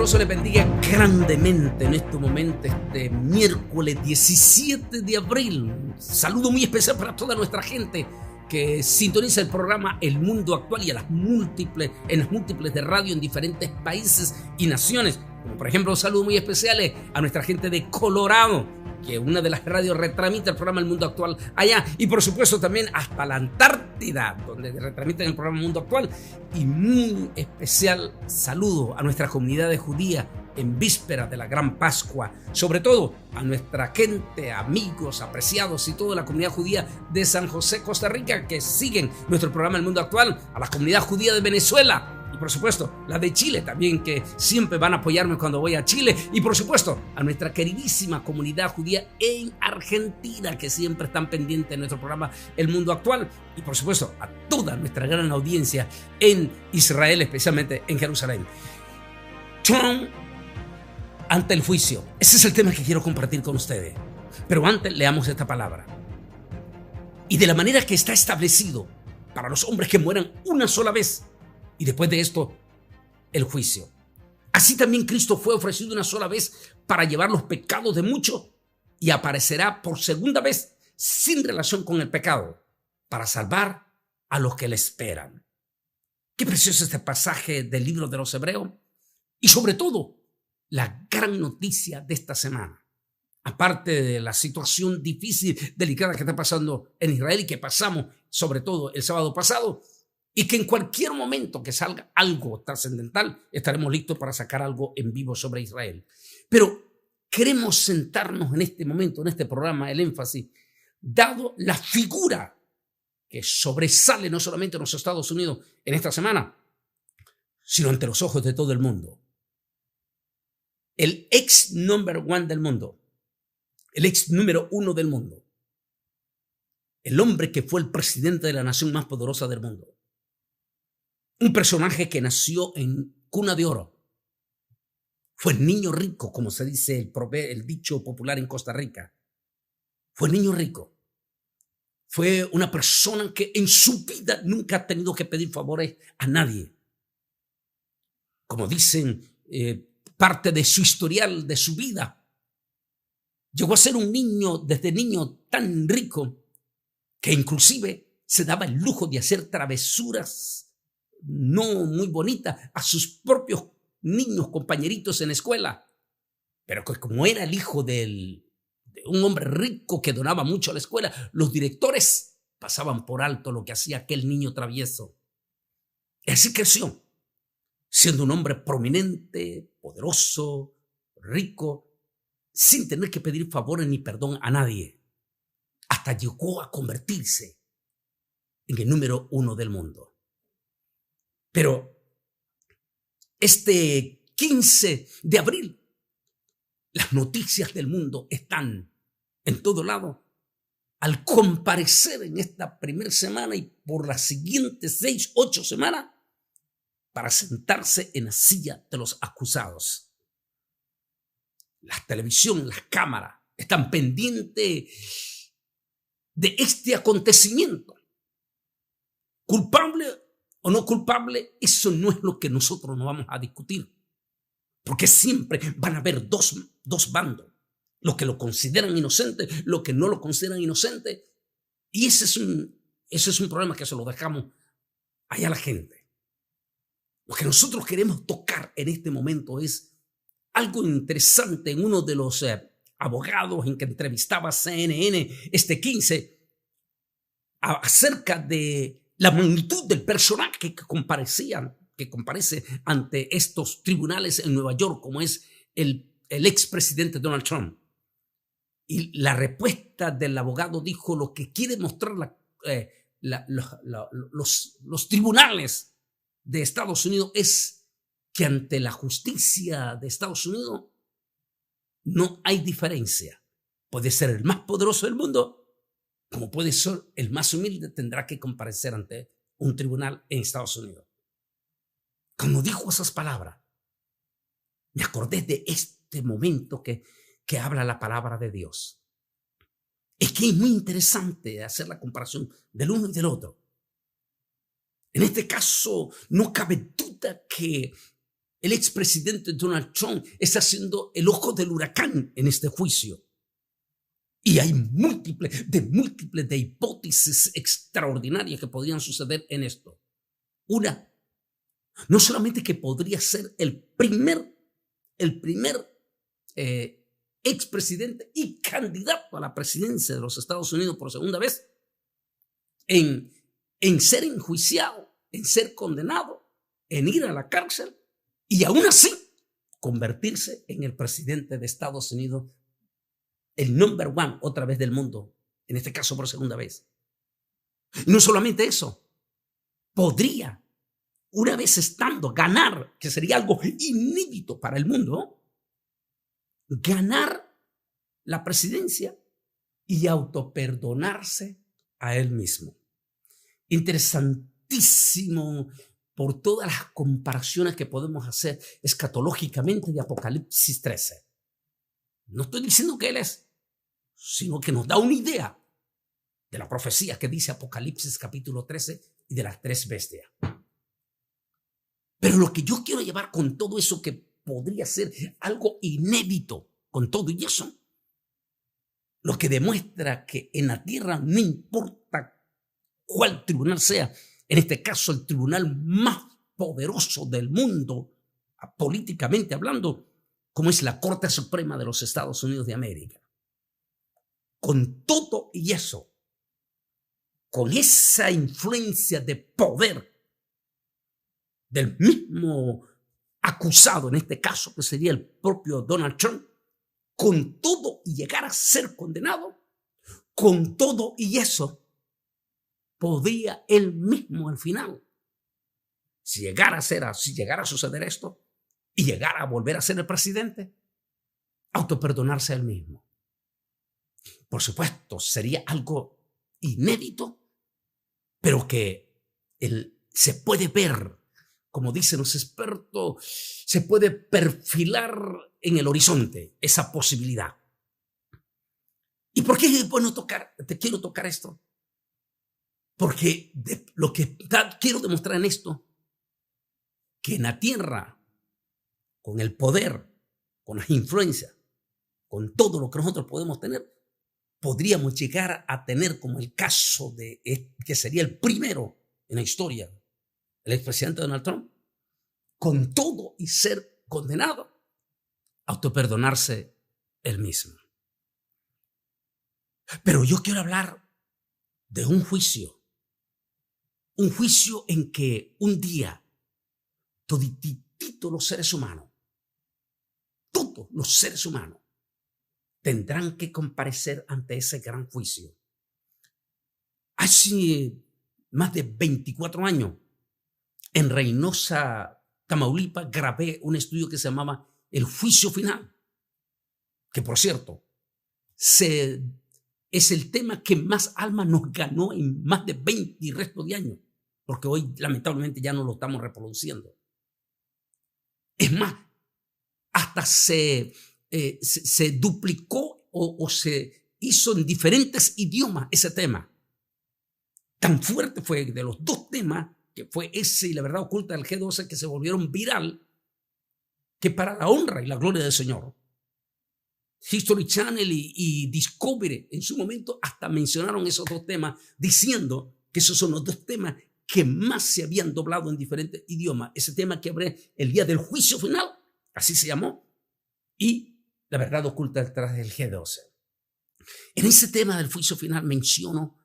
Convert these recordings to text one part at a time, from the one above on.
Todopoderoso le bendiga grandemente en este momento, este miércoles 17 de abril. Saludo muy especial para toda nuestra gente que sintoniza el programa El Mundo Actual y en las múltiples de radio en diferentes países y naciones. Como por ejemplo, saludos muy especiales a nuestra gente de Colorado, que una de las radios retransmite el programa El Mundo Actual allá, y por supuesto también hasta la Antártida, donde retransmiten el programa El Mundo Actual. Y muy especial saludo a nuestra comunidad judía en víspera de la Gran Pascua, sobre todo a nuestra gente, amigos, apreciados y toda la comunidad judía de San José, Costa Rica, que siguen nuestro programa El Mundo Actual, a la comunidad judía de Venezuela, y por supuesto la de Chile también, que siempre van a apoyarme cuando voy a Chile, y por supuesto a nuestra queridísima comunidad judía en Argentina, que siempre están pendientes de nuestro programa El Mundo Actual, y por supuesto a toda nuestra gran audiencia en Israel, especialmente en Jerusalén. Trump ante el juicio, ese es el tema que quiero compartir con ustedes, pero antes leamos esta palabra. Y de la manera que está establecido para los hombres que mueran una sola vez, y después de esto, el juicio. Así también Cristo fue ofrecido una sola vez para llevar los pecados de muchos y aparecerá por segunda vez sin relación con el pecado para salvar a los que le esperan. Qué precioso este pasaje del libro de los Hebreos y sobre todo la gran noticia de esta semana. Aparte de la situación difícil, delicada que está pasando en Israel y que pasamos sobre todo el sábado pasado, y que en cualquier momento que salga algo trascendental, estaremos listos para sacar algo en vivo sobre Israel. Pero queremos sentarnos en este momento, en este programa, el énfasis, dado la figura que sobresale no solamente en los Estados Unidos en esta semana, sino ante los ojos de todo el mundo. El ex number one del mundo, el ex número uno del mundo, el hombre que fue el presidente de la nación más poderosa del mundo. Un personaje que nació en cuna de oro. Fue el niño rico, como se dice el dicho popular en Costa Rica. Fue el niño rico. Fue una persona que en su vida nunca ha tenido que pedir favores a nadie. Como dicen, parte de su historial, de su vida. Llegó a ser un niño, desde niño tan rico, que inclusive se daba el lujo de hacer travesuras no muy bonita a sus propios niños, compañeritos en la escuela, pero que como era el hijo de un hombre rico que donaba mucho a la escuela, los directores pasaban por alto lo que hacía aquel niño travieso. Y así creció, siendo un hombre prominente, poderoso, rico, sin tener que pedir favores ni perdón a nadie, hasta llegó a convertirse en el número uno del mundo. Pero este 15 de abril, las noticias del mundo están en todo lado. Al comparecer en esta primera semana y por las siguientes 6, 8 semanas, para sentarse en la silla de los acusados. La televisión, las cámaras están pendientes de este acontecimiento. ¿Culpable o no culpable? Eso no es lo que nosotros nos vamos a discutir, porque siempre van a haber dos bandos, los que lo consideran inocente, los que no lo consideran inocente, y ese es un problema que se lo dejamos allá a la gente. Lo que nosotros queremos tocar en este momento es algo interesante en uno de los abogados en que entrevistaba CNN este 15 acerca de la magnitud del personaje que comparece ante estos tribunales en Nueva York, como es el expresidente Donald Trump. Y la respuesta del abogado dijo: lo que quiere mostrar los tribunales de Estados Unidos es que ante la justicia de Estados Unidos no hay diferencia. Puede ser el más poderoso del mundo, como puede ser el más humilde, tendrá que comparecer ante un tribunal en Estados Unidos. Cuando dijo esas palabras, me acordé de este momento que habla la palabra de Dios. Es que es muy interesante hacer la comparación del uno y del otro. En este caso, no cabe duda que el expresidente Donald Trump está siendo el ojo del huracán en este juicio. Y hay múltiples de hipótesis extraordinarias que podrían suceder en esto. Una, no solamente que podría ser el primer expresidente y candidato a la presidencia de los Estados Unidos por segunda vez en ser enjuiciado, en ser condenado, en ir a la cárcel y aún así convertirse en el presidente de Estados Unidos, el number one otra vez del mundo, en este caso por segunda vez. Y no solamente eso, podría, una vez estando, ganar, que sería algo inédito para el mundo, ganar la presidencia y autoperdonarse a él mismo. Interesantísimo por todas las comparaciones que podemos hacer escatológicamente de Apocalipsis 13. No estoy diciendo que él es, sino que nos da una idea de la profecía que dice Apocalipsis capítulo 13 y de las tres bestias. Pero lo que yo quiero llevar con todo eso, que podría ser algo inédito con todo y eso, lo que demuestra que en la tierra no importa cuál tribunal sea, en este caso el tribunal más poderoso del mundo, políticamente hablando, como es la Corte Suprema de los Estados Unidos de América. Con todo y eso, con esa influencia de poder del mismo acusado, en este caso que sería el propio Donald Trump, con todo y llegar a ser condenado, con todo y eso, podía él mismo al final, si llegara a suceder esto y llegara a volver a ser el presidente, autoperdonarse a él mismo. Por supuesto, sería algo inédito, pero que se puede ver, como dicen los expertos, se puede perfilar en el horizonte esa posibilidad. ¿Y por qué es bueno te quiero tocar esto? Porque lo que quiero demostrar en esto, que en la tierra, con el poder, con las influencias, con todo lo que nosotros podemos tener, podríamos llegar a tener, como el caso de que sería el primero en la historia, el expresidente Donald Trump, con todo y ser condenado, autoperdonarse él mismo. Pero yo quiero hablar de un juicio en que un día toditito los seres humanos, todos los seres humanos, tendrán que comparecer ante ese gran juicio. Hace más de 24 años, en Reynosa, Tamaulipas, grabé un estudio que se llamaba El Juicio Final, que por cierto, es el tema que más alma nos ganó en más de 20 y resto de años, porque hoy lamentablemente ya no lo estamos reproduciendo. Es más, hasta se duplicó o se hizo en diferentes idiomas ese tema. Tan fuerte fue de los dos temas, que fue ese y La Verdad Oculta del G12, que se volvieron viral, que para la honra y la gloria del Señor, History Channel y Discovery en su momento hasta mencionaron esos dos temas, diciendo que esos son los dos temas que más se habían doblado en diferentes idiomas. Ese tema que abre el día del juicio final, así se llamó, y La Verdad Oculta detrás del G12. En ese tema del juicio final menciono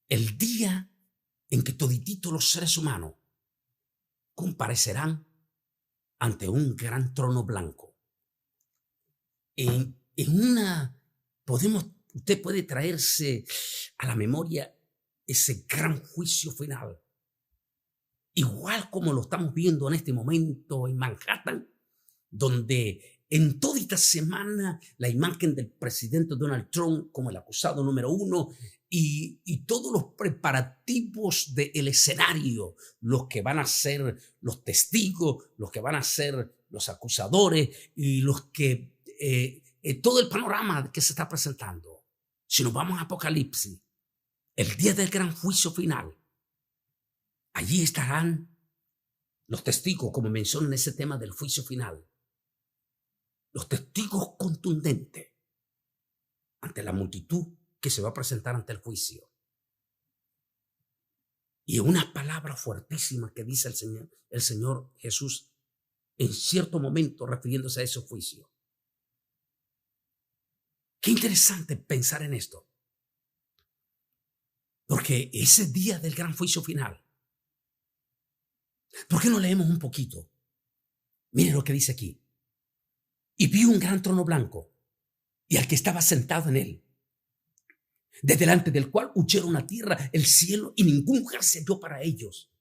el día en que todititos los seres humanos comparecerán ante un gran trono blanco. Usted puede traerse a la memoria ese gran juicio final, igual como lo estamos viendo en este momento en Manhattan, donde en toda esta semana la imagen del presidente Donald Trump como el acusado número 1 y todos los preparativos del escenario, los que van a ser los testigos, los que van a ser los acusadores y los que todo el panorama que se está presentando. Si nos vamos a Apocalipsis, el día del gran juicio final, allí estarán los testigos, como mencionan ese tema del juicio final, los testigos contundentes ante la multitud que se va a presentar ante el juicio. Y unas palabras fuertísimas que dice el Señor Jesús en cierto momento refiriéndose a ese juicio. Qué interesante pensar en esto. Porque ese día del gran juicio final, ¿por qué no leemos un poquito? Mire lo que dice aquí. Y vi un gran trono blanco y al que estaba sentado en él, de delante del cual huyeron la tierra, el cielo, y ningún lugar se halló para ellos.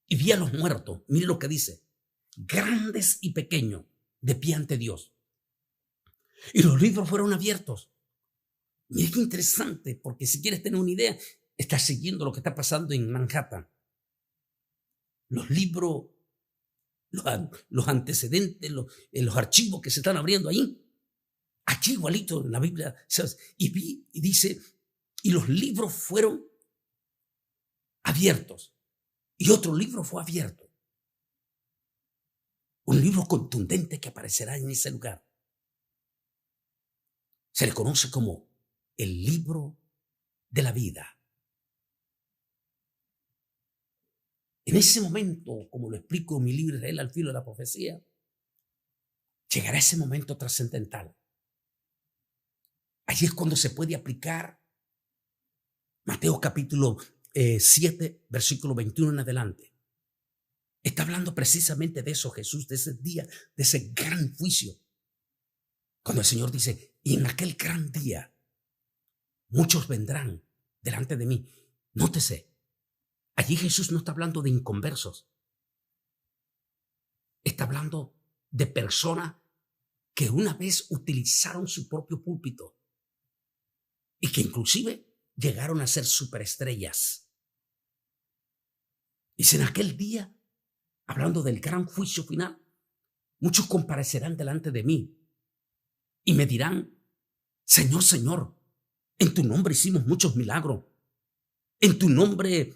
Y vi a los muertos, mire lo que dice, grandes y pequeños, de pie ante Dios. Y los libros fueron abiertos. Mire qué interesante, porque si quieres tener una idea, estás siguiendo lo que está pasando en Manhattan. Los libros, los antecedentes, los archivos que se están abriendo ahí. Aquí igualito en la Biblia, ¿sabes? Y vi, y dice, y los libros fueron abiertos. Y otro libro fue abierto. Un libro contundente que aparecerá en ese lugar. Se le conoce como el libro de la vida. En ese momento, como lo explico en mi libro Israel al filo de la profecía, llegará ese momento trascendental. Allí es cuando se puede aplicar Mateo capítulo 7, versículo 21 en adelante. Está hablando precisamente de eso Jesús, de ese día, de ese gran juicio. Cuando el Señor dice, y en aquel gran día, muchos vendrán delante de mí. Nótese, allí Jesús no está hablando de inconversos. Está hablando de personas que una vez utilizaron su propio púlpito y que inclusive llegaron a ser superestrellas. Dice, en aquel día, hablando del gran juicio final, muchos comparecerán delante de mí y me dirán, Señor, Señor, en tu nombre hicimos muchos milagros. En tu nombre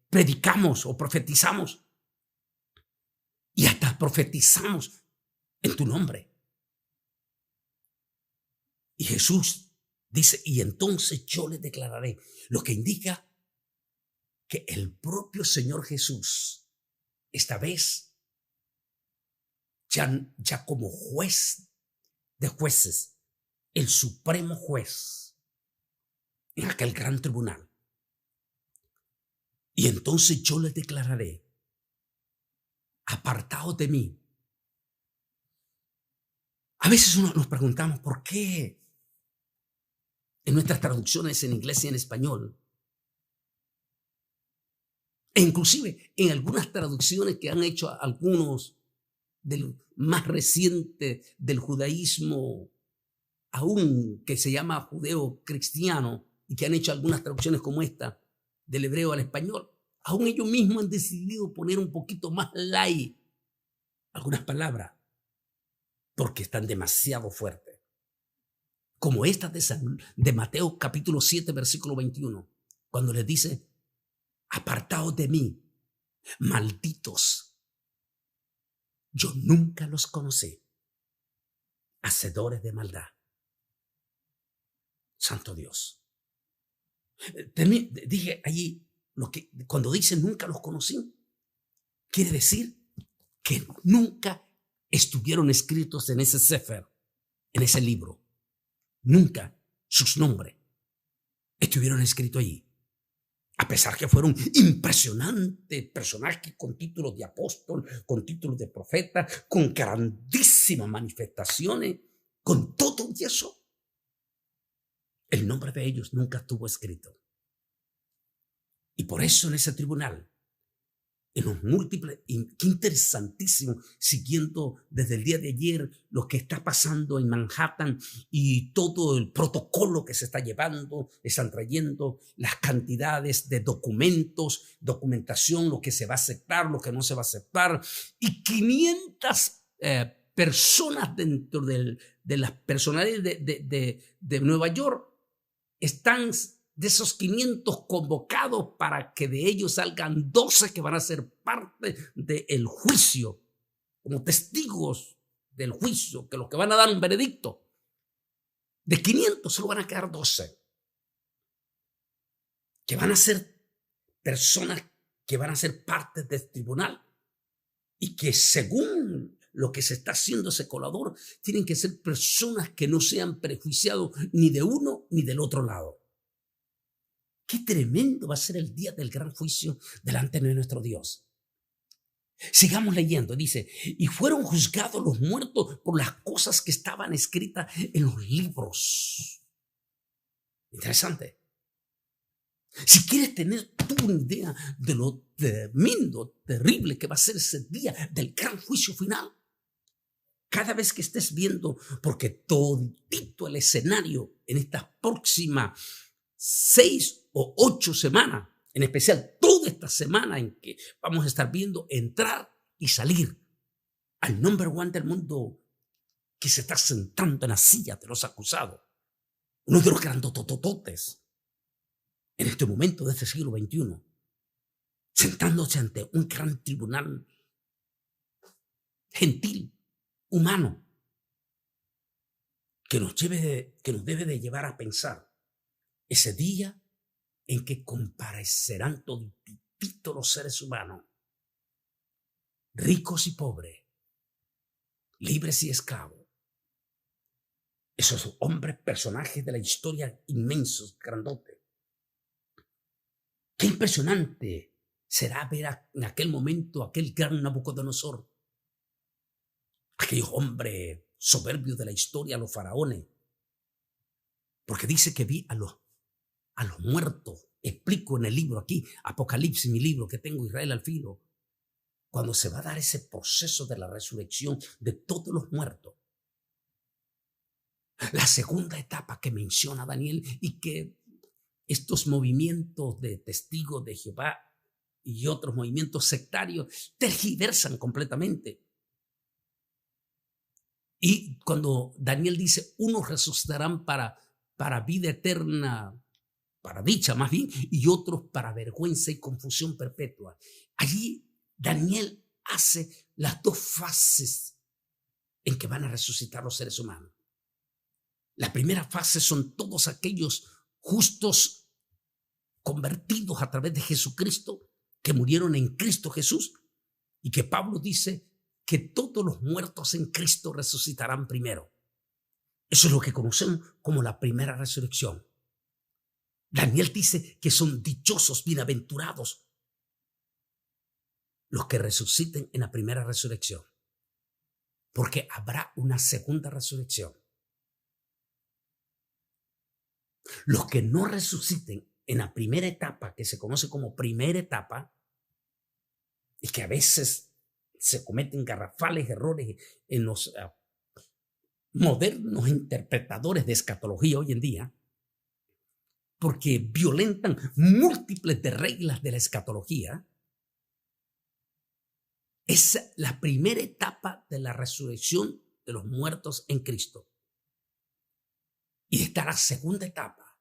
predicamos o profetizamos. Y hasta profetizamos en tu nombre. Y Jesús dice, y entonces yo les declararé, lo que indica que el propio Señor Jesús, esta vez, ya como juez de jueces, el supremo juez, en aquel gran tribunal. Y entonces yo les declararé, apartaos de mí. A veces nos preguntamos por qué en nuestras traducciones en inglés y en español, e inclusive en algunas traducciones que han hecho algunos del más reciente del judaísmo, aún que se llama judeo cristiano, y que han hecho algunas traducciones como esta, del hebreo al español, aún ellos mismos han decidido poner un poquito más light algunas palabras, porque están demasiado fuertes. Como esta de Mateo capítulo 7, versículo 21, cuando les dice, apartaos de mí, malditos, yo nunca los conocí, hacedores de maldad. Santo Dios. Dije allí, cuando dice nunca los conocí, quiere decir que nunca estuvieron escritos en ese sefer, en ese libro. Nunca sus nombres estuvieron escritos allí. A pesar que fueron impresionantes personajes con títulos de apóstol, con títulos de profeta, con grandísimas manifestaciones, con todo y eso, el nombre de ellos nunca estuvo escrito. Y por eso en ese tribunal, en los múltiples, qué interesantísimo, siguiendo desde el día de ayer lo que está pasando en Manhattan y todo el protocolo que se está llevando, están trayendo las cantidades de documentos, documentación, lo que se va a aceptar, lo que no se va a aceptar, y 500 personas dentro de las personales de Nueva York están de esos 500 convocados para que de ellos salgan 12 que van a ser parte del juicio, como testigos del juicio, que los que van a dar un veredicto. De 500 solo van a quedar 12, que van a ser personas que van a ser parte del tribunal y que según lo que se está haciendo ese colador, tienen que ser personas que no sean prejuiciados ni de uno ni del otro lado. Qué tremendo va a ser el día del gran juicio delante de nuestro Dios. Sigamos leyendo, dice, y fueron juzgados los muertos por las cosas que estaban escritas en los libros. Interesante. Si quieres tener tú una idea de lo tremendo, terrible que va a ser ese día del gran juicio final, cada vez que estés viendo, porque todito el escenario en estas próximas 6 o 8 semanas, en especial toda esta semana en que vamos a estar viendo entrar y salir al number one del mundo que se está sentando en la silla de los acusados, uno de los grandotototes en este momento de este siglo XXI, sentándose ante un gran tribunal gentil, humano, que nos debe de llevar a pensar ese día en que comparecerán todititos los seres humanos, ricos y pobres, libres y esclavos. Esos hombres, personajes de la historia inmensos, grandotes. Qué impresionante será ver en aquel momento aquel gran Nabucodonosor, aquellos hombres soberbios de la historia, los faraones, porque dice que vi a los muertos. Explico en el libro aquí, Apocalipsis, mi libro que tengo, Israel al filo, cuando se va a dar ese proceso de la resurrección de todos los muertos. La segunda etapa que menciona Daniel y que estos movimientos de testigos de Jehová y otros movimientos sectarios tergiversan completamente. Y cuando Daniel dice, unos resucitarán para vida eterna, para dicha más bien, y otros para vergüenza y confusión perpetua. Allí Daniel hace las dos fases en que van a resucitar los seres humanos. La primera fase son todos aquellos justos convertidos a través de Jesucristo, que murieron en Cristo Jesús, y que Pablo dice que todos los muertos en Cristo resucitarán primero. Eso es lo que conocemos como la primera resurrección. Daniel dice que son dichosos, bienaventurados los que resuciten en la primera resurrección, porque habrá una segunda resurrección. Los que no resuciten en la primera etapa, que se conoce como primera etapa, y que a veces se cometen garrafales errores en los modernos interpretadores de escatología hoy en día, porque violentan múltiples de reglas de la escatología, es la primera etapa de la resurrección de los muertos en Cristo. Y está la segunda etapa,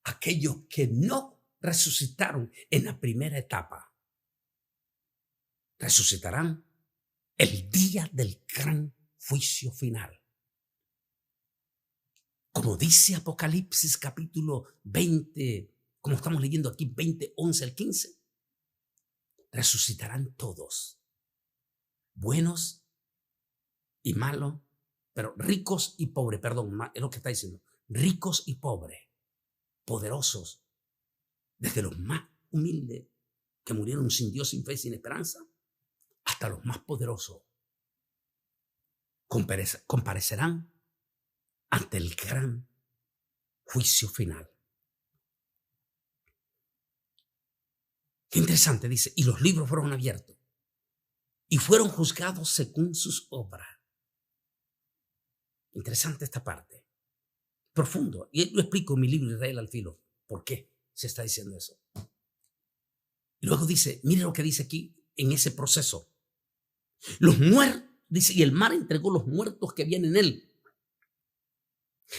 aquellos que no resucitaron en la primera etapa, resucitarán el día del gran juicio final. Como dice Apocalipsis capítulo 20, como estamos leyendo aquí, 20, 11 al 15, resucitarán todos, buenos y malos, pero ricos y pobres, perdón, es lo que está diciendo, ricos y pobres, poderosos, desde los más humildes que murieron sin Dios, sin fe, sin esperanza, hasta los más poderosos, comparecerán ante el gran juicio final. Qué interesante, dice, y los libros fueron abiertos y fueron juzgados según sus obras. Interesante esta parte, profundo, y lo explico en mi libro Israel al filo, ¿por qué se está diciendo eso? Y luego dice, mire lo que dice aquí en ese proceso. Los muertos, dice, y el mar entregó los muertos que habían en él.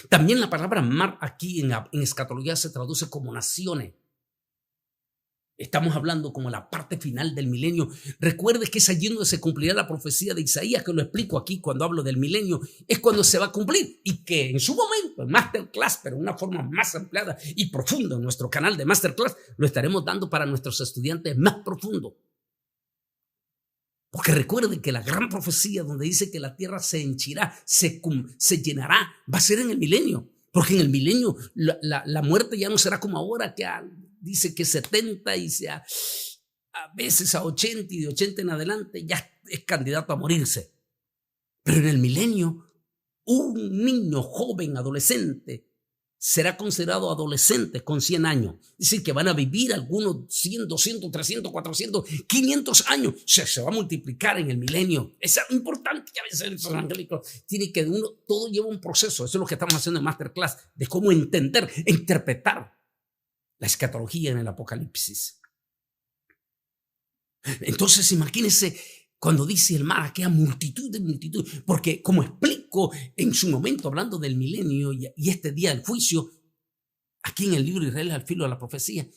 También la palabra mar aquí en escatología se traduce como naciones. Estamos hablando como la parte final del milenio. Recuerde que es allí donde se cumplirá la profecía de Isaías, que lo explico aquí cuando hablo del milenio. Es cuando se va a cumplir y que en su momento, en Masterclass, pero de una forma más ampliada y profunda en nuestro canal de Masterclass, lo estaremos dando para nuestros estudiantes más profundo. Porque recuerden que la gran profecía donde dice que la tierra se henchirá, se llenará, va a ser en el milenio. Porque en el milenio la muerte ya no será como ahora, que dice que 70 y a veces a 80 y de 80 en adelante ya es candidato a morirse. Pero en el milenio, un niño joven, adolescente, será considerado adolescente con 100 años. Es decir, que van a vivir algunos 100, 200, 300, 400, 500 años. Se va a multiplicar en el milenio. Es importante que a veces los evangélicos tiene que todo lleva un proceso. Eso es lo que estamos haciendo en Masterclass, de cómo entender e interpretar la escatología en el Apocalipsis. Entonces, imagínense cuando dice el mar, aquella multitud de multitud, porque como explico en su momento, hablando del milenio y este día del juicio, aquí en el libro de Israel al filo de la profecía,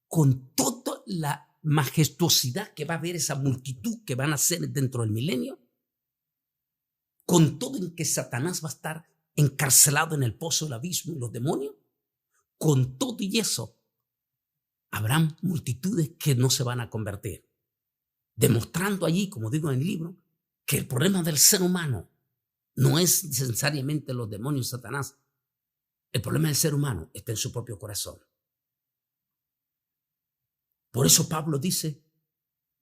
con toda la majestuosidad que va a haber esa multitud que van a ser dentro del milenio, con todo en que Satanás va a estar encarcelado en el pozo del abismo y los demonios, con todo y eso, habrán multitudes que no se van a convertir. Demostrando allí, como digo en el libro, que el problema del ser humano no es necesariamente los demonios, Satanás. El problema del ser humano está en su propio corazón. Por eso Pablo dice,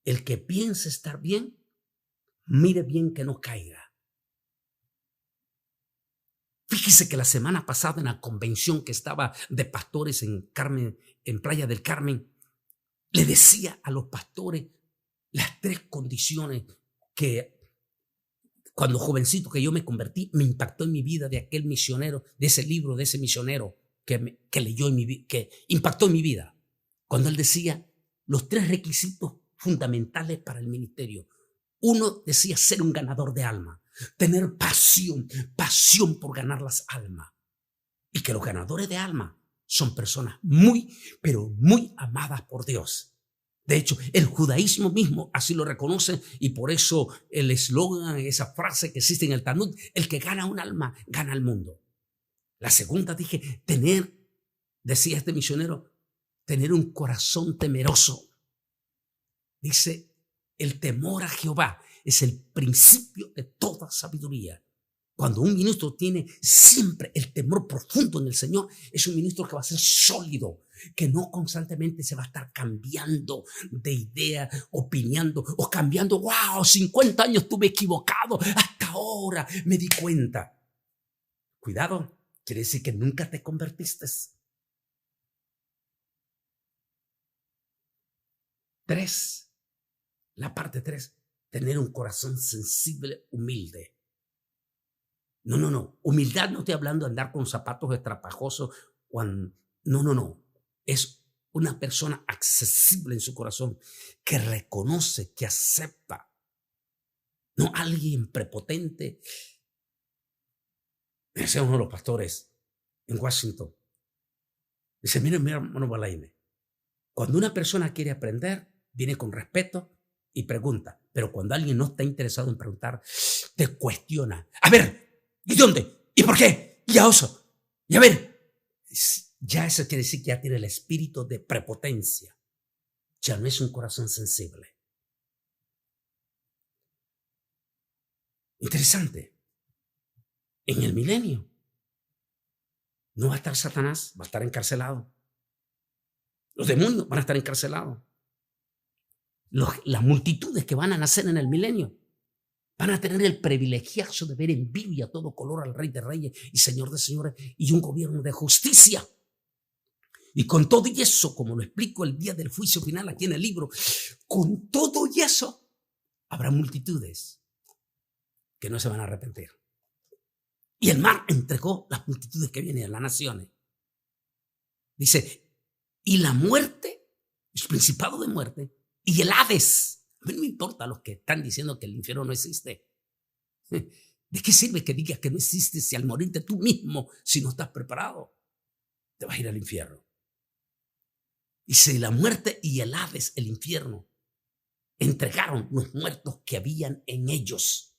el que piense estar bien, mire bien que no caiga. Fíjese que la semana pasada en la convención que estaba de pastores en Playa del Carmen, le decía a los pastores las 3 condiciones que cuando jovencito que yo me convertí, me impactó en mi vida, de aquel misionero, de ese libro, de ese misionero que leyó en mi vida, que impactó en mi vida. Cuando él decía los 3 requisitos fundamentales para el ministerio. Uno decía ser un ganador de alma, tener pasión por ganar las almas. Y que los ganadores de alma son personas muy, pero muy amadas por Dios. De hecho, el judaísmo mismo así lo reconoce y por eso el eslogan, esa frase que existe en el Talmud, el que gana un alma, gana el mundo. La segunda dije, decía este misionero, tener un corazón temeroso. Dice, el temor a Jehová es el principio de toda sabiduría. Cuando un ministro tiene siempre el temor profundo en el Señor, es un ministro que va a ser sólido, que no constantemente se va a estar cambiando de idea, opinando o cambiando. ¡Wow! 50 años estuve equivocado, hasta ahora me di cuenta. Cuidado, quiere decir que nunca te convertiste. 3, la parte 3, tener un corazón sensible, humilde. No. Humildad no estoy hablando de andar con zapatos estrapajosos. No. Es una persona accesible en su corazón, que reconoce, que acepta. No alguien prepotente. Me decía uno de los pastores en Washington. Dice, mira, hermano Balaine, cuando una persona quiere aprender, viene con respeto y pregunta. Pero cuando alguien no está interesado en preguntar, te cuestiona. A ver, ¿y dónde? ¿Y por qué? ¿Y a eso? Y a ver, ya eso quiere decir que ya tiene el espíritu de prepotencia. Ya no es un corazón sensible. Interesante. En el milenio no va a estar Satanás, va a estar encarcelado. Los demonios van a estar encarcelados. Las multitudes que van a nacer en el milenio van a tener el privilegio de ver en vivo y a todo color al Rey de Reyes y Señor de Señores y un gobierno de justicia. Y con todo y eso, como lo explico el día del juicio final aquí en el libro, con todo y eso, habrá multitudes que no se van a arrepentir. Y el mar entregó las multitudes que vienen de las naciones. Dice, y la muerte, el principado de muerte, y el Hades. A mí no me importa los que están diciendo que el infierno no existe. ¿De qué sirve que digas que no existes si al morirte tú mismo, si no estás preparado, te vas a ir al infierno? Y si la muerte y el Hades, el infierno, entregaron los muertos que habían en ellos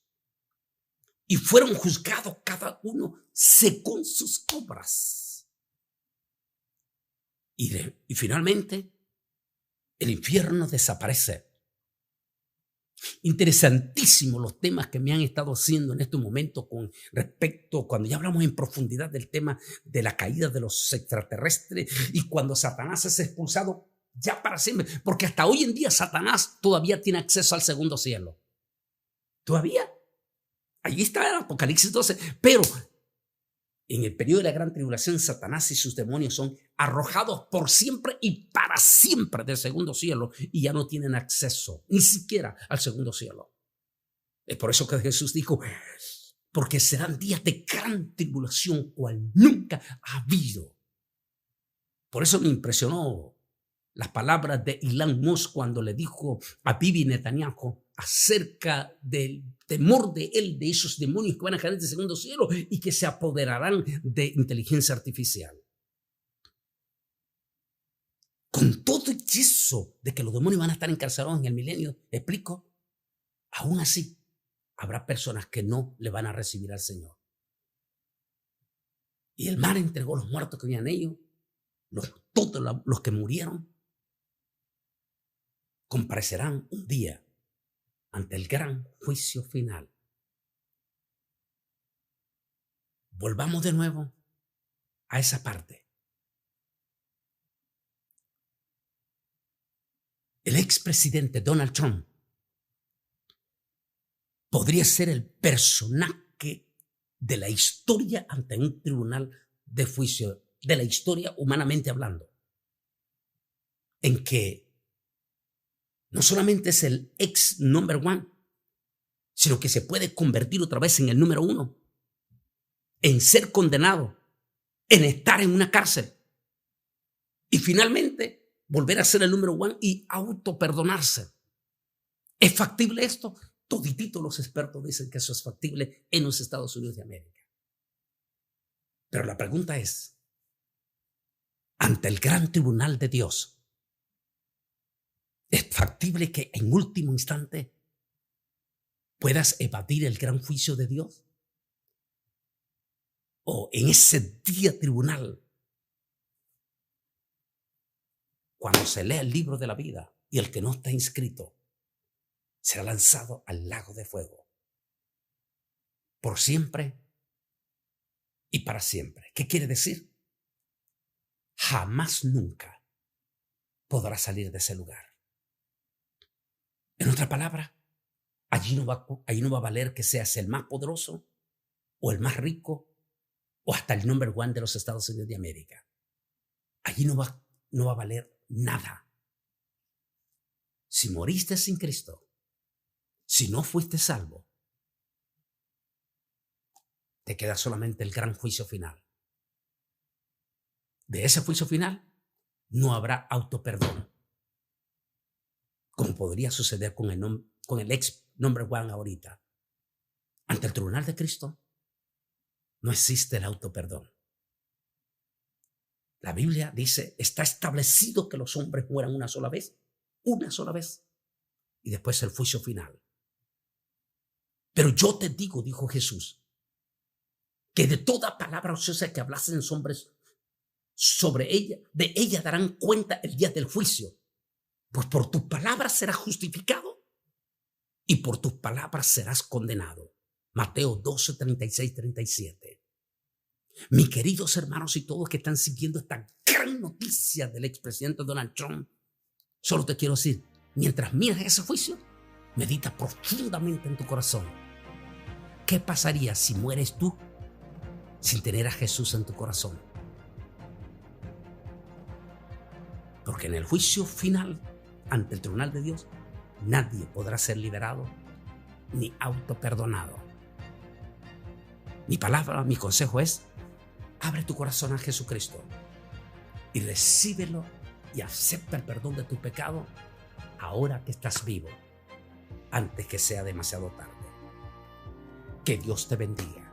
y fueron juzgados cada uno según sus obras. Y finalmente, el infierno desaparece. Interesantísimos los temas que me han estado haciendo en este momento con respecto, cuando ya hablamos en profundidad del tema de la caída de los extraterrestres y cuando Satanás es expulsado ya para siempre, porque hasta hoy en día Satanás todavía tiene acceso al segundo cielo. Todavía. Allí está el Apocalipsis 12, pero en el periodo de la gran tribulación, Satanás y sus demonios son arrojados por siempre y para siempre del segundo cielo y ya no tienen acceso ni siquiera al segundo cielo. Es por eso que Jesús dijo, porque serán días de gran tribulación cual nunca ha habido. Por eso me impresionó las palabras de Elon Musk cuando le dijo a Bibi Netanyahu acerca del temor de él, de esos demonios que van a caer del segundo cielo y que se apoderarán de inteligencia artificial. Con todo eso de que los demonios van a estar encarcelados en el milenio, explico, aún así habrá personas que no le van a recibir al Señor. Y el mar entregó los muertos que habían ellos, todos los que murieron, comparecerán un día ante el gran juicio final. Volvamos de nuevo a esa parte. El expresidente Donald Trump podría ser el personaje de la historia ante un tribunal de juicio, de la historia humanamente hablando, en que no solamente es el ex number one, sino que se puede convertir otra vez en el número uno, en ser condenado, en estar en una cárcel y finalmente volver a ser el número one y autoperdonarse. ¿Es factible esto? Todititos los expertos dicen que eso es factible en los Estados Unidos de América. Pero la pregunta es, ante el gran tribunal de Dios, ¿es factible que en último instante puedas evadir el gran juicio de Dios? ¿O en ese día tribunal, cuando se lee el libro de la vida y el que no está inscrito será lanzado al lago de fuego por siempre y para siempre? ¿Qué quiere decir? Jamás nunca podrá salir de ese lugar. En otra palabra, allí no va a valer que seas el más poderoso o el más rico o hasta el number one de los Estados Unidos de América. Allí no va a valer nada. Si moriste sin Cristo, si no fuiste salvo, te queda solamente el gran juicio final. De ese juicio final no habrá autoperdón, como podría suceder con el ex number one ahorita. Ante el tribunal de Cristo no existe el autoperdón. La Biblia dice, está establecido que los hombres mueran una sola vez, y después el juicio final. Pero yo te digo, dijo Jesús, que de toda palabra ociosa que hablasen los hombres sobre ella, de ella darán cuenta el día del juicio. Pues por tus palabras serás justificado y por tus palabras serás condenado. Mateo 12, 36, 37. Mis queridos hermanos y todos que están siguiendo esta gran noticia del expresidente Donald Trump, solo te quiero decir, mientras miras ese juicio, medita profundamente en tu corazón. ¿Qué pasaría si mueres tú sin tener a Jesús en tu corazón? Porque en el juicio final, ante el tribunal de Dios, nadie podrá ser liberado ni autoperdonado. Mi palabra, mi consejo es, abre tu corazón a Jesucristo y recíbelo y acepta el perdón de tu pecado ahora que estás vivo, antes que sea demasiado tarde. Que Dios te bendiga.